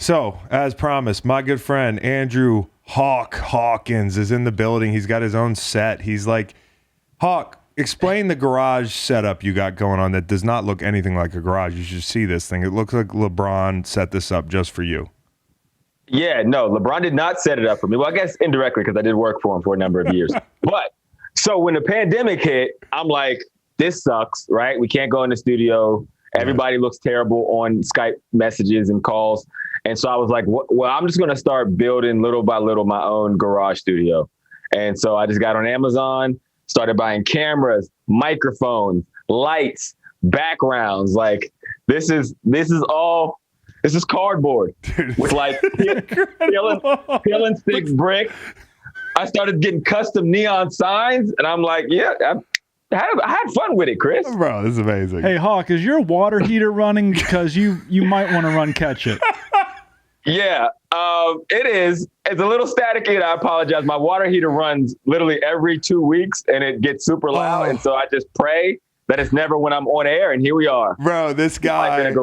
So, as promised, my good friend Andrew Hawkins is in the building. He's got his own set. He's like, Hawk, explain the garage setup you got going on that does not look anything like a garage. You should see this thing. It looks like LeBron set this up just for you. Yeah, no, LeBron did not set it up for me. Well, I guess indirectly because I did work for him for a number of years. But so when the pandemic hit, I'm like, this sucks, right? We can't go in the studio. Everybody looks terrible on Skype messages and calls. And so I was like, well, I'm just going to start building little by little my own garage studio. And so I just got on Amazon, started buying cameras, microphones, lights, backgrounds. Like this is cardboard with like peeling stick brick. I started getting custom neon signs and I'm like, yeah, I had fun with it, Chris. Bro, this is amazing. Hey, Hawk, is your water heater running? Because you might want to run catch it. Yeah, it is. It's a little staticky, and I apologize. My water heater runs literally every 2 weeks, and it gets super loud. And so I just pray that it's never when I'm on air, and here we are. Bro, this guy,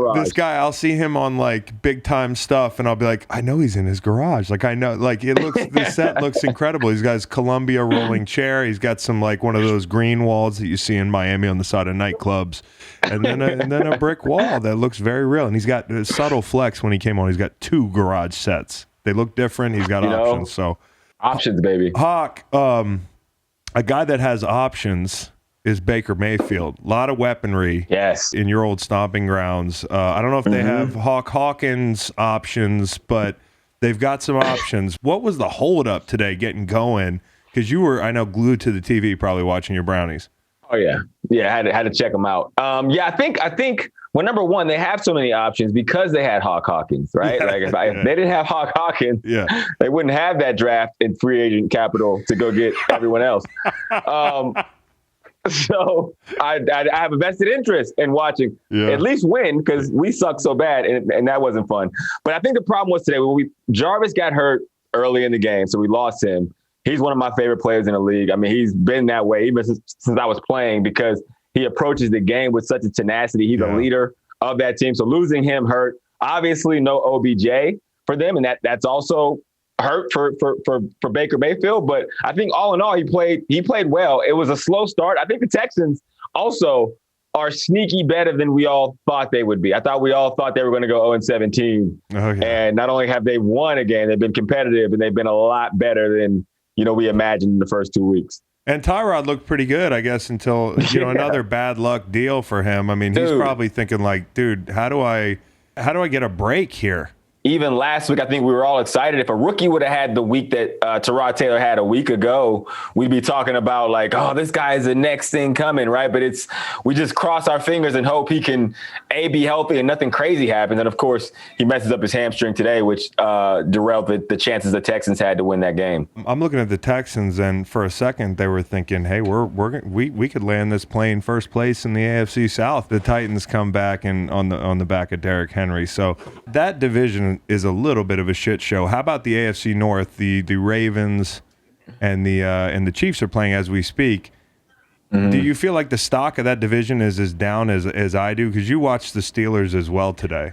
I'll see him on like big time stuff, and I'll be like, I know he's in his garage. Like I know, like the set looks incredible. He's got his Columbia rolling chair. He's got some like one of those green walls that you see in Miami on the side of nightclubs, and then a brick wall that looks very real. And he's got a subtle flex when he came on. He's got 2 garage sets. They look different. He's got options. So options, baby. Hawk, a guy that has options is Baker Mayfield. A lot of weaponry in your old stomping grounds. I don't know if they have Hawkins options, but they've got some options. What was the holdup today getting going? Because you were, I know, glued to the TV probably watching your Brownies. Oh, yeah. Yeah, I had to check them out. I think, well, number one, they have so many options because they had Hawkins, right? Like if they didn't have Hawkins, they wouldn't have that draft in free agent capital to go get everyone else. So I have a vested interest in watching at least win because we suck so bad and that wasn't fun. But I think the problem was today when Jarvis got hurt early in the game, so we lost him. He's one of my favorite players in the league. I mean, he's been that way even since I was playing because he approaches the game with such a tenacity. He's a leader of that team. So losing him hurt. Obviously, no OBJ for them, and that's also hurt for Baker Mayfield. But I think all in all, he played well. It was a slow start. I think the Texans also are sneaky better than we all thought they would be. I thought we all thought they were going to go 0-17. And not only have they won a game, they've been competitive and they've been a lot better than we imagined in the first 2 weeks. And Tyrod looked pretty good, I guess, until another bad luck deal for him. I mean, he's probably thinking like, dude, how do I get a break here? Even last week, I think we were all excited. If a rookie would have had the week that Tyrod Taylor had a week ago, we'd be talking about like, oh, this guy is the next thing coming, right? But we just cross our fingers and hope he can, be healthy and nothing crazy happens. And, of course, he messes up his hamstring today, which derailed the chances the Texans had to win that game. I'm looking at the Texans, and for a second they were thinking, hey, we could land this plane first place in the AFC South. The Titans come back and on the back of Derrick Henry. So that division is a little bit of a shit show. How about the AFC North? The Ravens and the Chiefs are playing as we speak. Do you feel like the stock of that division is as down as I do? Because you watched the Steelers as well today.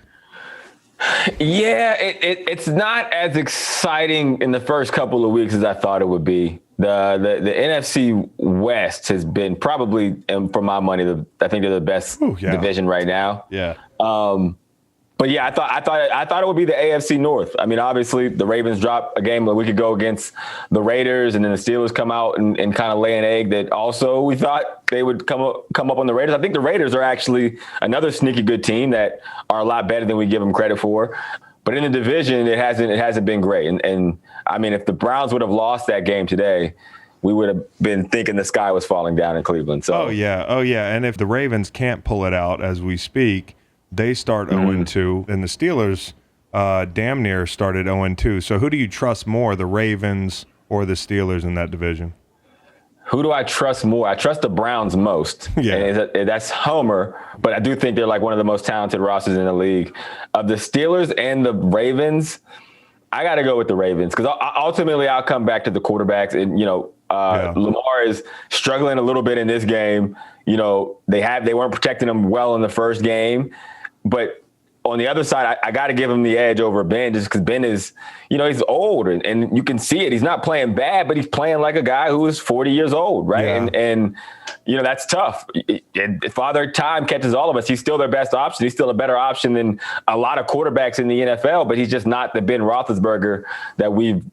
Yeah, it's not as exciting in the first couple of weeks as I thought it would be. The NFC West has been probably, and for my money, I think they're the best division right now. Yeah. But yeah, I thought it would be the AFC North. I mean, obviously the Ravens drop a game that we could go against the Raiders, and then the Steelers come out and kind of lay an egg that also we thought they would come up on the Raiders. I think the Raiders are actually another sneaky good team that are a lot better than we give them credit for. But in the division, it hasn't been great. And I mean, if the Browns would have lost that game today, we would have been thinking the sky was falling down in Cleveland. So Oh yeah. And if the Ravens can't pull it out as we speak, they start 0-2, and the Steelers damn near started 0-2. So who do you trust more, the Ravens or the Steelers in that division? Who do I trust more? I trust the Browns most. Yeah. And that's Homer, but I do think they're like one of the most talented rosters in the league. Of the Steelers and the Ravens, I got to go with the Ravens because ultimately I'll come back to the quarterbacks. And, Lamar is struggling a little bit in this game. They weren't protecting him well in the first game. But on the other side, I got to give him the edge over Ben just because Ben is, he's old and you can see it. He's not playing bad, but he's playing like a guy who is 40 years old, right? Yeah. And that's tough. If Father Time catches all of us, he's still their best option. He's still a better option than a lot of quarterbacks in the NFL, but he's just not the Ben Roethlisberger that we've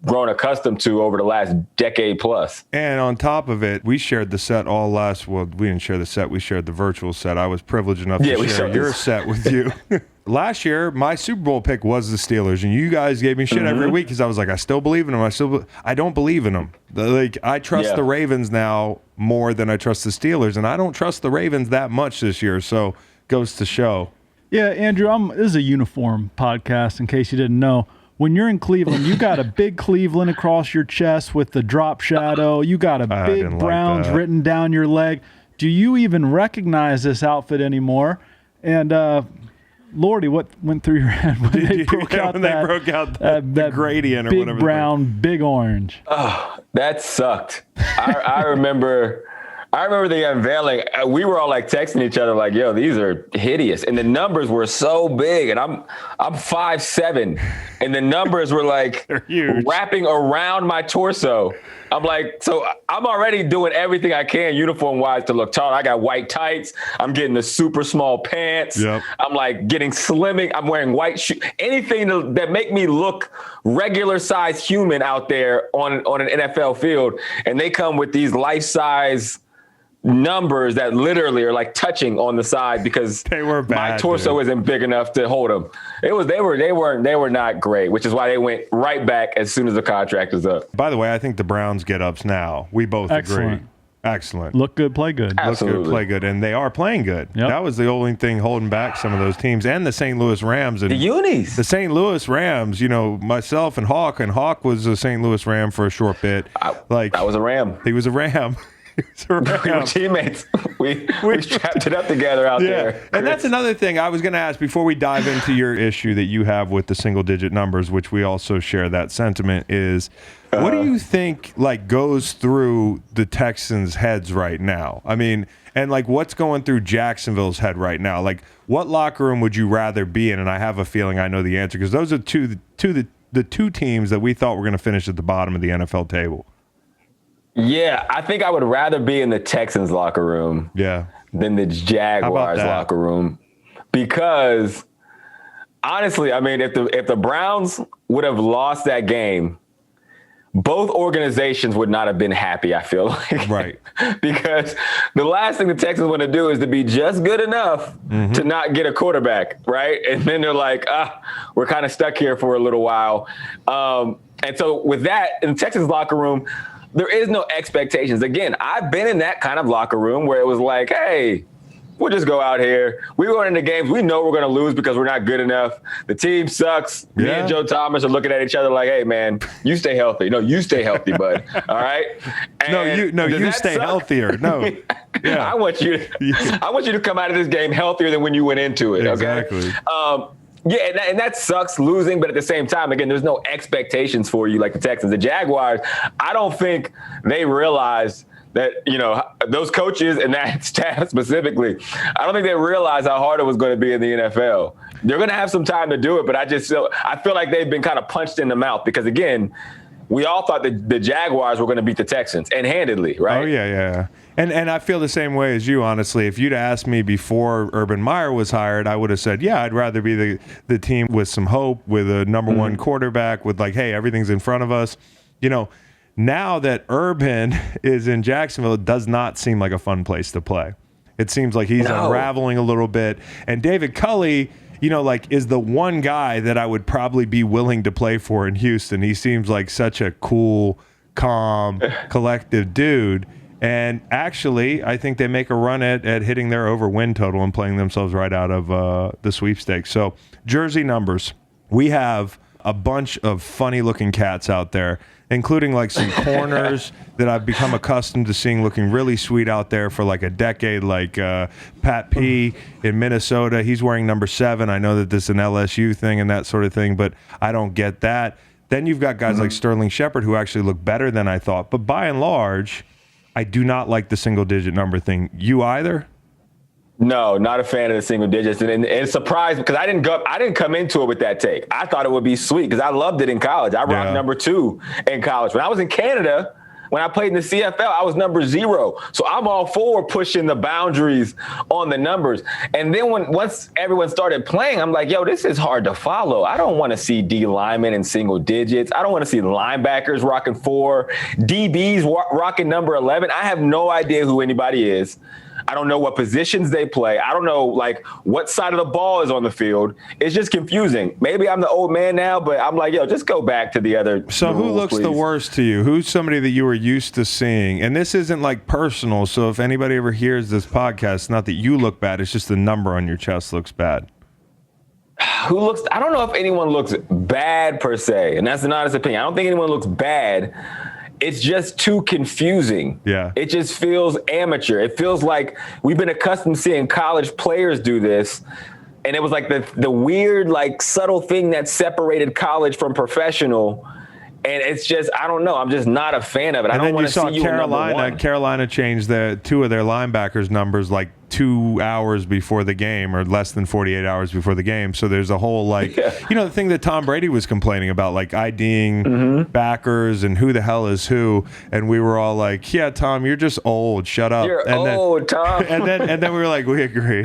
grown accustomed to over the last decade plus. And on top of it, we shared the set we didn't share the set, we shared the virtual set. I was privileged enough to share your set with you. Last year, my Super Bowl pick was the Steelers, and you guys gave me shit every week because I was like, I still believe in them. I don't believe in them. I trust the Ravens now more than I trust the Steelers, and I don't trust the Ravens that much this year, so goes to show. Yeah, Andrew, this is a uniform podcast, in case you didn't know. When you're in Cleveland, you got a big Cleveland across your chest with the drop shadow. You got a big Browns written down your leg. Do you even recognize this outfit anymore? And Lordy, what went through your head when they broke out the gradient or big whatever? Big brown, big orange. Oh, that sucked. I remember the unveiling. We were all like texting each other like, yo, these are hideous. And the numbers were so big. And I'm 5'7", and the numbers were like wrapping around my torso. I'm like, so I'm already doing everything I can uniform-wise to look tall. I got white tights. I'm getting the super small pants. Yep. I'm like getting slimming. I'm wearing white shoes. Anything that make me look regular-sized human out there on an NFL field. And they come with these life-size numbers that literally are like touching on the side because they were bad, my torso isn't big enough to hold them. They were not great, which is why they went right back as soon as the contract was up. By the way, I think the Browns get ups now. We both agree. Excellent. Look good, play good. Absolutely. Look good, play good. And they are playing good. Yep. That was the only thing holding back some of those teams. And the St. Louis Rams. And the unis. The St. Louis Rams, myself and Hawk was a St. Louis Ram for a short bit. I was a Ram. He was a Ram. We were teammates. We strapped it up together out there. Chris. And that's another thing I was going to ask before we dive into your issue that you have with the single-digit numbers, which we also share that sentiment, is what do you think goes through the Texans' heads right now? I mean, and what's going through Jacksonville's head right now? What locker room would you rather be in? And I have a feeling I know the answer because those are the two teams that we thought were going to finish at the bottom of the NFL table. Yeah, I think I would rather be in the Texans locker room than the Jaguars locker room because honestly, I mean, if the Browns would have lost that game, both organizations would not have been happy, I feel like. Right. Because the last thing the Texans want to do is to be just good enough to not get a quarterback, right? And then they're like, we're kind of stuck here for a little while. And so with that, in the Texans locker room, there is no expectations. Again, I've been in that kind of locker room where it was like, hey, we'll just go out here. We go into games. We know we're going to lose because we're not good enough. The team sucks. Me and Joe Thomas are looking at each other like, hey, man, you stay healthy. No, you stay healthy, bud. All right? And you stay healthier. No. Yeah. I want you to come out of this game healthier than when you went into it. Exactly. Okay? Yeah, and that sucks losing, but at the same time, again, there's no expectations for you like the Texans. The Jaguars, I don't think they realized that, those coaches and that staff specifically, I don't think they realized how hard it was going to be in the NFL. They're going to have some time to do it, but I feel like they've been kind of punched in the mouth because, again, we all thought that the Jaguars were going to beat the Texans, and handedly, right? Oh, yeah. And I feel the same way as you, honestly. If you'd asked me before Urban Meyer was hired, I would have said, yeah, I'd rather be the team with some hope, with a number one quarterback, with hey, everything's in front of us. Now that Urban is in Jacksonville, it does not seem like a fun place to play. It seems like he's unraveling a little bit. And David Culley, is the one guy that I would probably be willing to play for in Houston. He seems like such a cool, calm, collective dude. And actually, I think they make a run at hitting their over-win total and playing themselves right out of the sweepstakes. So, jersey numbers. We have a bunch of funny-looking cats out there, including some corners that I've become accustomed to seeing looking really sweet out there for a decade, Pat P. in Minnesota. He's wearing number 7. I know that this is an LSU thing and that sort of thing, but I don't get that. Then you've got guys like Sterling Shepard who actually look better than I thought. But by and large, I do not like the single-digit number thing. You either? No, not a fan of the single digits, and surprised because I didn't come into it with that take. I thought it would be sweet because I loved it in college. I rocked number 2 in college. When I was in Canada, when I played in the CFL, I was number 0. So I'm all for pushing the boundaries on the numbers. And then once everyone started playing, I'm like, yo, this is hard to follow. I don't want to see D linemen in single digits. I don't want to see linebackers rocking 4, DBs rocking number 11. I have no idea who anybody is. I don't know what positions they play. I don't know, like, what side of the ball is on the field. It's just confusing. Maybe I'm the old man now, but I'm like, yo, just go back to the other. So who looks the worst to you? Who's somebody that you were used to seeing? And this isn't, like, personal, so if anybody ever hears this podcast, not that you look bad, it's just the number on your chest looks bad. I don't know if anyone looks bad, per se, and that's an honest opinion. I don't think anyone looks bad. It's just too confusing. Yeah. It just feels amateur. It feels like we've been accustomed to seeing college players do this. And it was like the weird, like, subtle thing that separated college from professional. And it's just, I don't know. I'm just not a fan of it. And I don't want to see you Carolina changed 2 of their linebackers' numbers like 2 hours before the game, or less than 48 hours before the game. So there's a whole, like, the thing that Tom Brady was complaining about, like IDing backers and who the hell is who. And we were all like, yeah, Tom, you're just old. Shut up. You're old, Tom. And then we were like, we agree.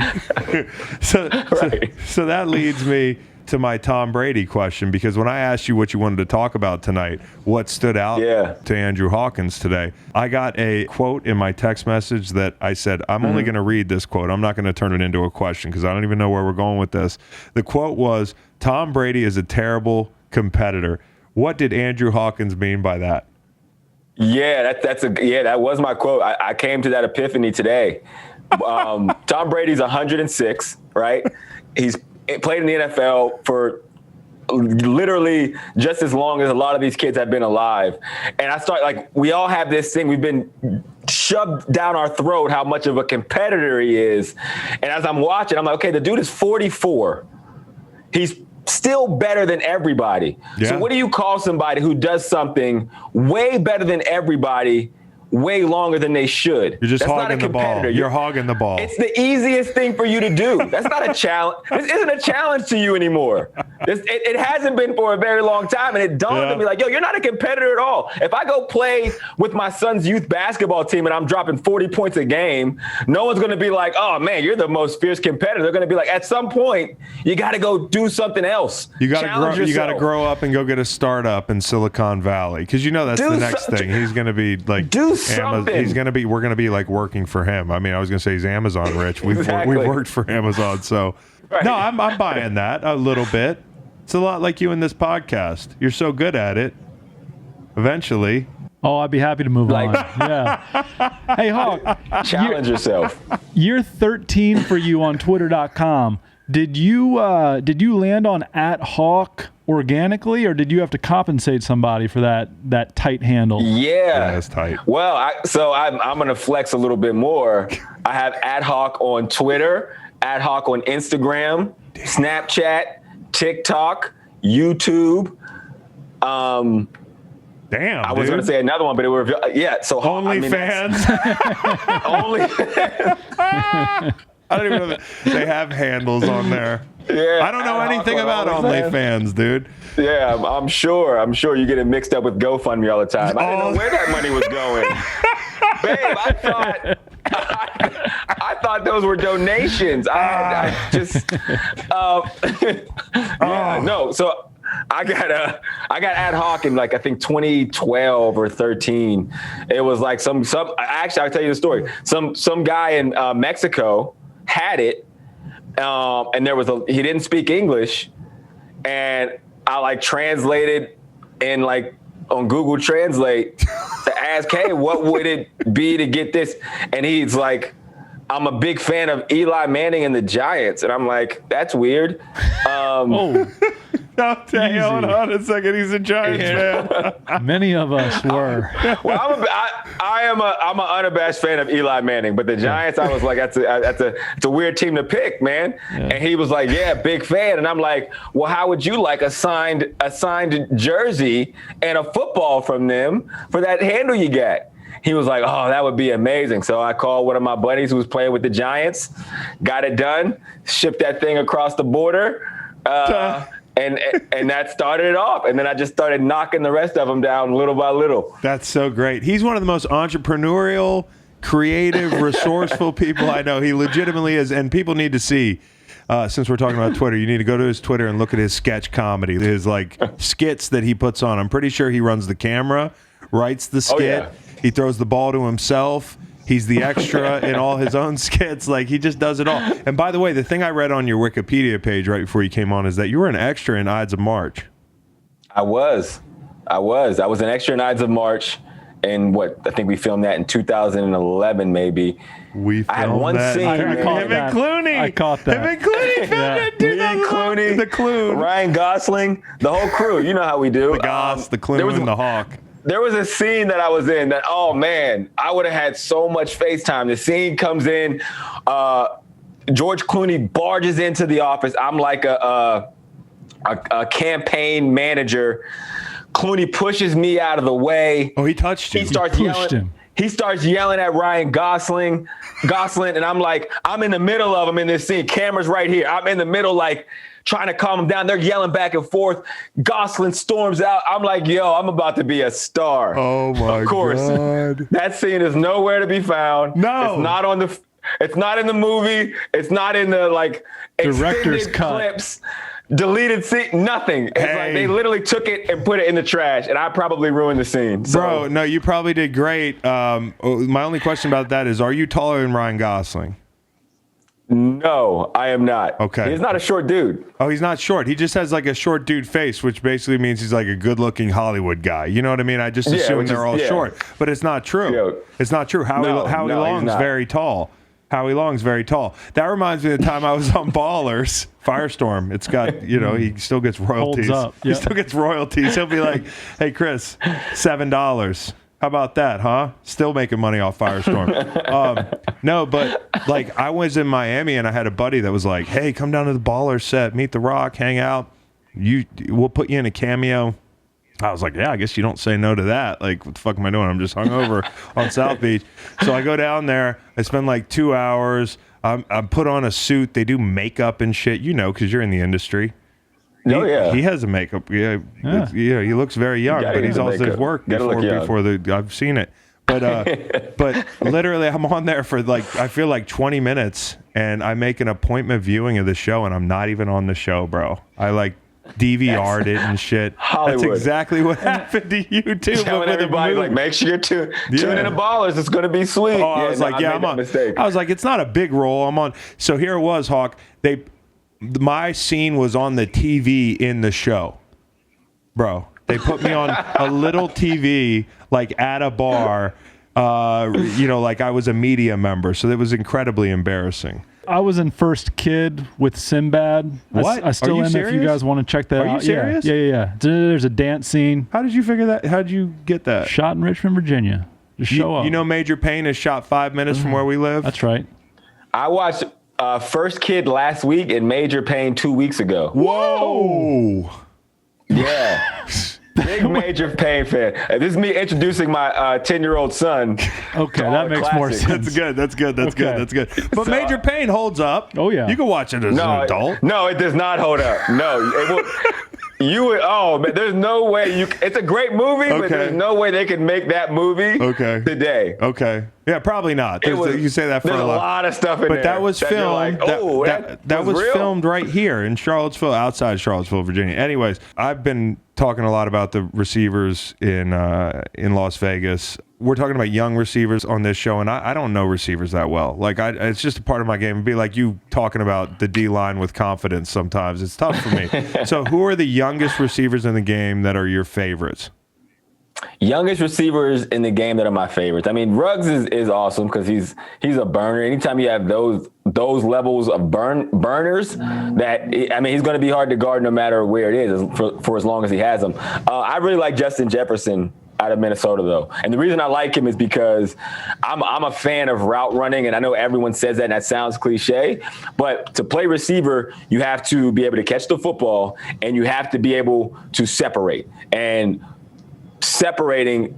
So that leads me to my Tom Brady question, because when I asked you what you wanted to talk about tonight, what stood out to Andrew Hawkins today, I got a quote in my text message that I said, I'm only going to read this quote. I'm not going to turn it into a question because I don't even know where we're going with this. The quote was, Tom Brady is a terrible competitor. What did Andrew Hawkins mean by that? Yeah, that was my quote. I came to that epiphany today. Tom Brady's 106, right? He's played in the NFL for literally just as long as a lot of these kids have been alive. And we all have this thing. We've been shoved down our throat how much of a competitor he is. And as I'm watching, I'm like, okay, the dude is 44. He's still better than everybody. Yeah. So what do you call somebody who does something way better than everybody way longer than they should? You're just hogging the ball. You're hogging the ball. It's the easiest thing for you to do. That's not a challenge. This isn't a challenge to you anymore. It hasn't been for a very long time. And it dawned on me like, yo, you're not a competitor at all. If I go play with my son's youth basketball team and I'm dropping 40 points a game, no one's going to be like, oh, man, you're the most fierce competitor. They're going to be like, at some point, you got to go do something else. You got to grow up and go get a startup in Silicon Valley, because that's the next thing. He's going to be like, we're going to be like working for him. I mean, I was going to say he's Amazon rich. We've worked for Amazon. So no, I'm buying that a little bit. It's a lot like you in this podcast. You're so good at it. Eventually. Oh, I'd be happy to move on. Yeah. Hey, Hawk. Challenge yourself. Year 13 for you on Twitter.com. Did you land on @Hawk organically, or did you have to compensate somebody for that tight handle? Yeah, that's tight. Well, I'm going to flex a little bit more. I have @Hawk on Twitter, @Hawk on Instagram, Snapchat, TikTok, YouTube. Damn, I was going to say another one, but it was So OnlyFans. I don't even know that they have handles on there. Yeah, I don't know anything about OnlyFans, dude. Yeah, I'm sure you get it mixed up with GoFundMe all the time. I didn't know where that money was going. Babe, I thought those were donations. No. So I got @Hawk in I think 2012 or 13. It was like some. Actually, I'll tell you the story. Some guy in Mexico had it, and he didn't speak English, and I translated in on Google Translate to ask, hey, what would it be to get this? And he's like, I'm a big fan of Eli Manning and the Giants. And I'm like, that's weird. Hold on a second. He's a Giants fan. Many of us were. Well, I'm an unabashed fan of Eli Manning, but the Giants, I was like, it's a weird team to pick, man. Yeah. And he was like, yeah, big fan. And I'm like, well, how would you like a signed jersey and a football from them for that handle you got? he was like, oh, that would be amazing. So I called one of my buddies who was playing with the Giants, got it done, shipped that thing across the border, and that started it off. And then I just started knocking the rest of them down little by little. That's so great. He's one of the most entrepreneurial, creative, resourceful people I know. He legitimately is, and people need to see. Since we're talking about Twitter, you need to go to his Twitter and look at his sketch comedy, his like skits that he puts on. I'm pretty sure he runs the camera, writes the skit. Oh, yeah. He throws the ball to himself. He's the extra in all his own skits. Like, he just does it all. And by the way, the thing I read on your Wikipedia page right before you came on is that you were an extra in Ides of March. I was an extra in Ides of March. And I think we filmed that in 2011, maybe. I had one that scene. I caught Him that. and Clooney. I caught that. Him and Clooney filmed it. Me and Clooney, the Clune, Ryan Gosling, the whole crew. You know how we do. the Goss, the Clune, the Hawk. There was a scene that I was in that, oh man, I would have had so much FaceTime. The scene comes in, George Clooney barges into the office. I'm like a campaign manager. Clooney pushes me out of the way. Oh, he touched you. He starts yelling. He starts yelling at Ryan Gosling, and I'm like, I'm in the middle of them in this scene. Camera's right here. I'm in the middle, like, trying to calm them down. They're yelling back and forth. Gosling storms out. I'm like, yo, I'm about to be a star. Oh, my God. Of course. That scene is nowhere to be found. No. It's not in the movie. It's not in the, like, director's extended cut. clips. Deleted scene, nothing. It's like they literally took it and put it in the trash, and I probably ruined the scene. So. Bro, no, you probably did great. My only question about that is, are you taller than Ryan Gosling? No, I am not. Okay. He's not a short dude. Oh, he's not short. He just has like a short dude face, which basically means he's like a good-looking Hollywood guy. You know what I mean? I just assume they're all short, but it's not true. Yo. It's not true. Howie Long's very tall. Howie Long's very tall. That reminds me of the time I was on Ballers, Firestorm. It's got, he still gets royalties. Holds up. He still gets royalties. He'll be like, hey, Chris, $7. How about that, huh? Still making money off Firestorm. No, but like I was in Miami and I had a buddy that was like, hey, come down to the Ballers set, meet The Rock, hang out. We'll put you in a cameo. I was like, yeah, I guess you don't say no to that. Like, what the fuck am I doing? I'm just hungover on South Beach. So I go down there. I spend like 2 hours. I put on a suit. They do makeup and shit, because you're in the industry. He has a makeup. Yeah. He looks very young, but he's also his work I've seen it. But literally, I'm on there for I feel like 20 minutes, and I make an appointment viewing of the show, and I'm not even on the show, bro. I DVR'd it and shit. Hollywood. That's exactly what happened to you too. Telling everybody, make sure you tune in to Ballers. It's going to be sweet. Oh, I was I'm on. I was like, it's not a big role. I'm on. So here it was, Hawk. My scene was on the TV in the show, bro. They put me on a little TV, at a bar, like I was a media member. So it was incredibly embarrassing. I was in First Kid with Sinbad. What? I still am serious? if you guys want to check that out. Are you serious? Yeah. There's a dance scene. How did you figure that? How did you get that? Shot in Richmond, Virginia. Just show up. Major Payne is shot 5 minutes from where we live? That's right. I watched First Kid last week and Major Payne 2 weeks ago. Whoa. Yeah. Big Major Payne fan. This is me introducing my 10-year-old son. Okay, that makes more sense. That's good. But Major Payne holds up. Oh, yeah. You can watch it as an adult. No, it does not hold up. No, it will. You would. Oh, man, there's no way you. It's a great movie, but there's no way they could make that movie today. Okay. Yeah, probably not. You say that for there's a lot of stuff in there. But that was filmed. That was real? filmed right here in Charlottesville, outside Charlottesville, Virginia. Anyways, I've been talking a lot about the receivers in Las Vegas. We're talking about young receivers on this show, and I don't know receivers that well. It's just a part of my game. It'd be like you talking about the D-line with confidence sometimes. It's tough for me. So who are the youngest receivers in the game that are your favorites? Youngest receivers in the game that are my favorites. I mean, Ruggs is awesome because he's a burner. Anytime you have those levels of burners, he's going to be hard to guard no matter where it is for as long as he has them. I really like Justin Jefferson out of Minnesota, though. And the reason I like him is because I'm a fan of route running, and I know everyone says that, and that sounds cliche, but to play receiver, you have to be able to catch the football, and you have to be able to separate. And separating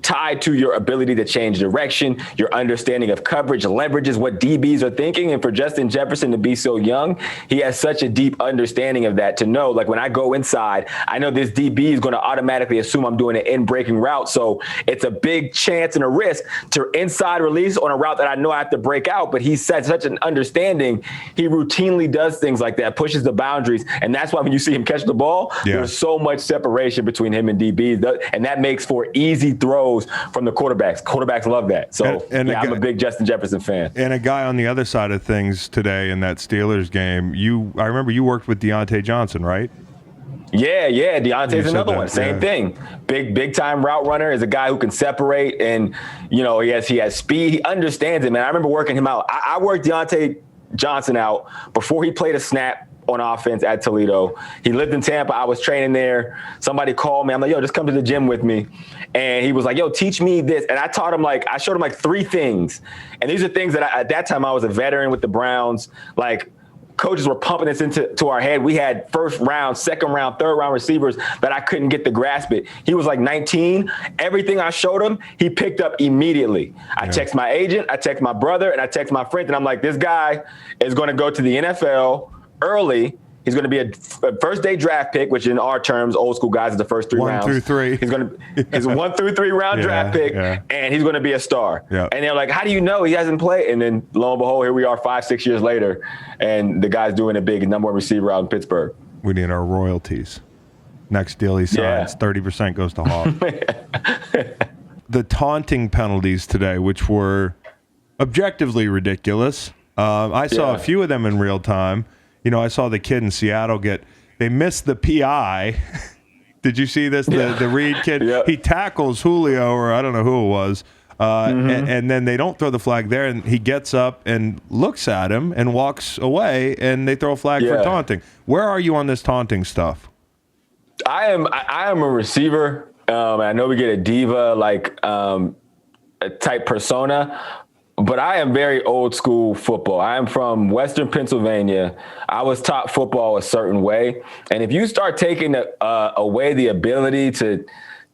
tied to your ability to change direction, your understanding of coverage, leverages, what DBs are thinking. And for Justin Jefferson to be so young, he has such a deep understanding of that to know, like, when I go inside, I know this DB is going to automatically assume I'm doing an in-breaking route. So it's a big chance and a risk to inside release on a route that I know I have to break out. But he's set such an understanding. He routinely does things like that, pushes the boundaries. And that's why when you see him catch the ball, there's so much separation between him and DBs. And that makes for easy throws from the quarterbacks. Quarterbacks love that. So I'm a big Justin Jefferson fan. And a guy on the other side of things today in that Steelers game, I remember you worked with Deontay Johnson, right? Yeah. Deontay's another one. Same thing. Big time route runner, is a guy who can separate, and he has speed. He understands it, man. I remember working him out. I worked Deontay Johnson out before he played a snap on offense at Toledo. He lived in Tampa. I was training there. Somebody called me. I'm like, yo, just come to the gym with me. And he was like, yo, teach me this. And I showed him 3 things. And these are things that at that time I was a veteran with the Browns. Like, coaches were pumping this into our head. We had first round, second round, third round receivers that I couldn't get to grasp it. He was like 19. Everything I showed him, he picked up immediately. I text my agent, I text my brother, and I text my friend. And I'm like, this guy is going to go to the NFL early. He's going to be a first-day draft pick, which in our terms, old school guys, is the first 3 rounds. 1 through 3. He's a 1 through 3 round draft pick, and he's going to be a star. Yeah. And they're like, how do you know he hasn't played? And then lo and behold, here we are 5-6 years later, and the guy's doing it big, number 1 receiver out in Pittsburgh. We need our royalties. Next deal he signs, 30% goes to Hawk. The taunting penalties today, which were objectively ridiculous. I saw a few of them in real time. I saw the kid in Seattle they missed the PI. Did you see this? The Reed kid, he tackles Julio, or I don't know who it was. And then they don't throw the flag there, and he gets up and looks at him and walks away, and they throw a flag for taunting. Where are you on this taunting stuff? I am a receiver. I know we get a diva a type persona, but I am very old school football. I am from Western Pennsylvania. I was taught football a certain way. And if you start taking away the ability to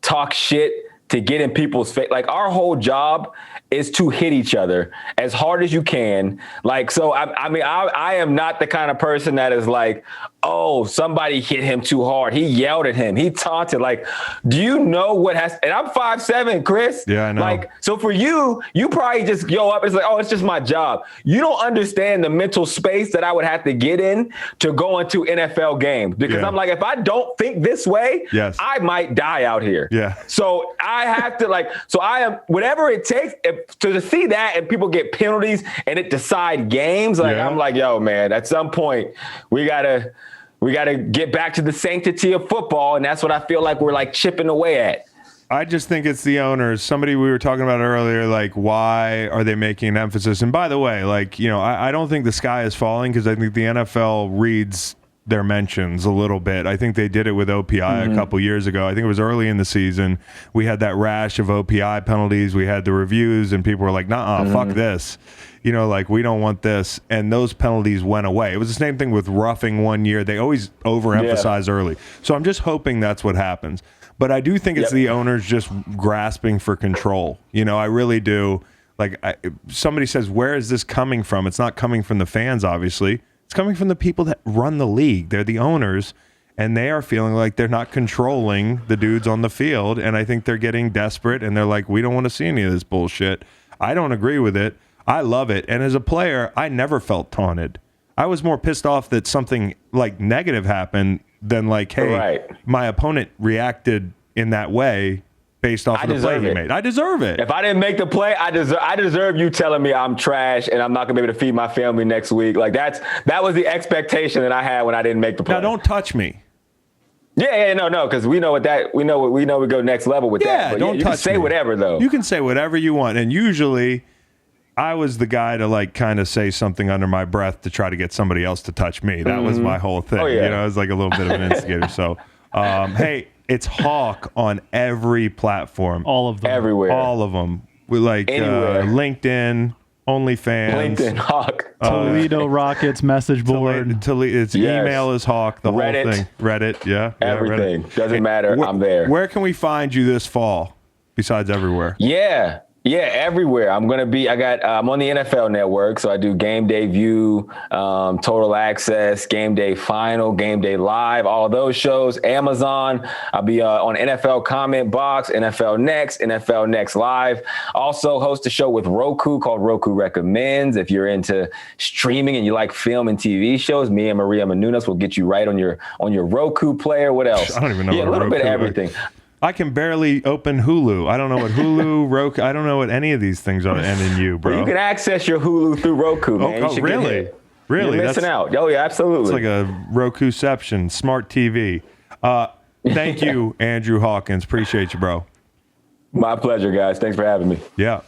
talk shit, to get in people's face, like, our whole job is to hit each other as hard as you can. Like, so I am not the kind of person that is like, oh, somebody hit him too hard. He yelled at him. He taunted. Like, do you know what and I'm 5'7", Chris. Yeah, I know. Like, so for you probably just go up. It's like, oh, it's just my job. You don't understand the mental space that I would have to get in to go into NFL games, because I'm like, if I don't think this way, I might die out here. Yeah. So I have to I am, whatever it takes to see that, and people get penalties and it decide games. Like, I'm like, yo, man, at some point we gotta get back to the sanctity of football, and that's what I feel like we're chipping away at. I just think it's the owners. Somebody we were talking about earlier, why are they making an emphasis? And by the way, I don't think the sky is falling, because I think the NFL reads their mentions a little bit. I think they did it with OPI a couple years ago. I think it was early in the season. We had that rash of OPI penalties. We had the reviews, and people were like, nah, fuck this. We don't want this. And those penalties went away. It was the same thing with roughing one year. They always overemphasize early. So I'm just hoping that's what happens. But I do think it's the owners just grasping for control. I really do. Somebody says, where is this coming from? It's not coming from the fans, obviously. It's coming from the people that run the league. They're the owners, and they are feeling like they're not controlling the dudes on the field. And I think they're getting desperate, and they're like, we don't want to see any of this bullshit. I don't agree with it. I love it. And as a player, I never felt taunted. I was more pissed off that something negative happened than hey, my opponent reacted in that way based off of the play he made. I deserve it. If I didn't make the play, I deserve you telling me I'm trash and I'm not gonna be able to feed my family next week. That was the expectation that I had when I didn't make the play. Now don't touch me. No, because we know we go next level with that. But don't you touch can say me. whatever though. You can say whatever you want, and usually I was the guy to kind of say something under my breath to try to get somebody else to touch me. That was my whole thing. Oh, yeah. I was like a little bit of an instigator. So, hey, it's Hawk on every platform. All of them. Everywhere. All of them. We LinkedIn, OnlyFans. LinkedIn, Hawk. Toledo Rockets message board. Email is Hawk, the Reddit. whole thing. Reddit, Everything. Reddit. Doesn't matter. I'm there. Where can we find you this fall? besides everywhere? Yeah, everywhere. I'm on the NFL Network, so I do Game Day View, Total Access, Game Day Final, Game Day Live, all those shows. Amazon, I'll be on NFL Comment Box, NFL Next Live. Also host a show with Roku called Roku Recommends. If you're into streaming and you like film and TV shows, me and Maria Menounos will get you right on your Roku player. What else? I don't even know. Yeah, a little bit of everything. I can barely open Hulu. I don't know what Hulu, Roku. I don't know what any of these things are ending you, bro. Well, you can access your Hulu through Roku, man. Oh, really? Really? You're missing out. Oh, yeah, absolutely. It's like a Rokuception, smart TV. Thank you, Andrew Hawkins. Appreciate you, bro. My pleasure, guys. Thanks for having me. Yeah.